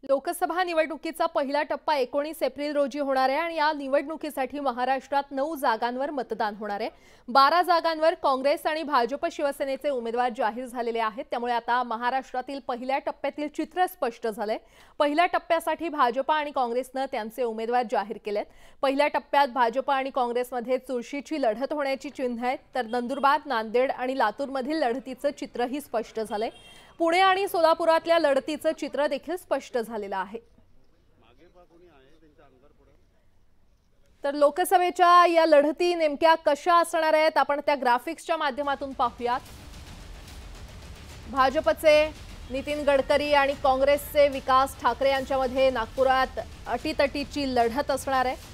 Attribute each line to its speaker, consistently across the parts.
Speaker 1: लोकसभा निवडणुकीचा पहिला टप्पा 19 एप्रिल रोजी होणार आहे आणि या निवडणुकीसाठी महाराष्ट्रात 9 जागांवर मतदान होणार आहे। 12 जागांवर काँग्रेस आणि भाजप शिवसेनेचे उमेदवार जाहीर झालेले आहेत। त्यामुळे आता महाराष्ट्रातील पहिल्या टप्प्यातील चित्र स्पष्ट झाले। पहिल्या टप्प्यासाठी भाजप आणि काँग्रेसने त्यांचे उमेदवार जाहीर केलेत। पहिल्या टप्प्यात भाजप आणि काँग्रेसमध्ये चुरशीची लढत होण्याची चिन्ह आहेत, तर नंदुरबार, नांदेड आणि लातूरमधील लढतीचे चित्रही स्पष्ट झाले। पुणे आणि सोलापुरातल्या लढतीचं चित्र देखील स्पष्ट झालेलं आहे। तर लोकसभेच्या या लढती नेमक्या कशा असणार आहेत आपण त्या ग्राफिक्सच्या माध्यमातून पाहूयात। भाजपचे नितीन गडकरी आणि काँग्रेसचे विकास ठाकरे यांच्यामध्ये नागपुरात अटीतटीची लढत असणार आहे।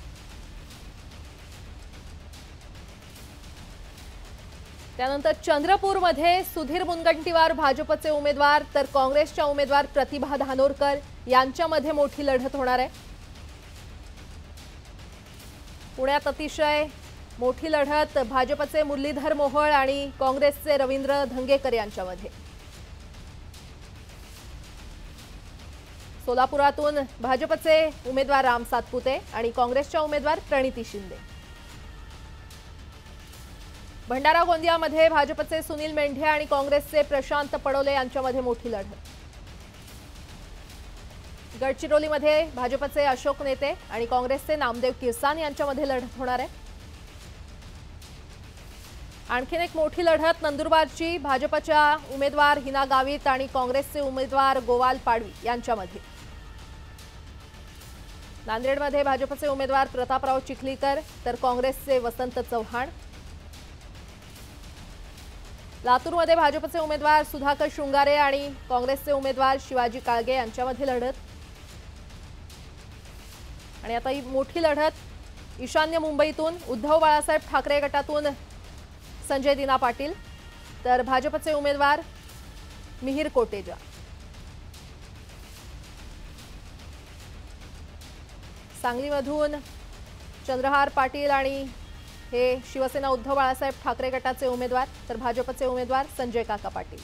Speaker 1: त्यानंतर चंद्रपूरमध्ये सुधीर मुनगंटीवार भाजपचे उमेदवार तर काँग्रेसच्या उमेदवार प्रतिभा धानोरकर यांच्यामध्ये मोठी लढत होणार आहे। पुण्यात अतिशय मोठी लढत भाजपचे मुरलीधर मोहोळ आणि काँग्रेसचे रवींद्र धंगेकर यांच्यामध्ये। सोलापुरातून भाजपचे उमेदवार राम सातपुते आणि काँग्रेसच्या उमेदवार प्रणिती शिंदे। भंडारा गोंदियामध्ये भाजपचे सुनील मेंढे आणि काँग्रेसचे प्रशांत पडोले यांच्यामध्ये मोठी लढत। गडचिरोलीमध्ये भाजपचे अशोक नेते आणि काँग्रेसचे नामदेव किरसान यांच्यामध्ये लढत होणार आहे। आणखीन एक मोठी लढत नंदुरबारची भाजपच्या उमेदवार हिना गावित आणि काँग्रेसचे उमेदवार गोवाल पाडवी यांच्यामध्ये। नांदेडमध्ये भाजपचे उमेदवार प्रतापराव चिखलीकर तर काँग्रेसचे वसंत चव्हाण। लातूरमध्ये भाजपचे उमेदवार सुधाकर शृंगारे आणि काँग्रेसचे उमेदवार शिवाजी काळगे यांच्यामध्ये लढत। आणि आता ही मोठी लढत ईशान्य मुंबईतून उद्धव बाळासाहेब ठाकरे गटातून संजय दिना पाटील तर भाजपचे उमेदवार मिहिर कोटेजा। सांगलीमधून चंद्रहार पाटील आणि हे शिवसेना उद्धव बाळासाहेब ठाकरे गटाचे उमेदवार तर भाजपचे उमेदवार संजय काका पाटील।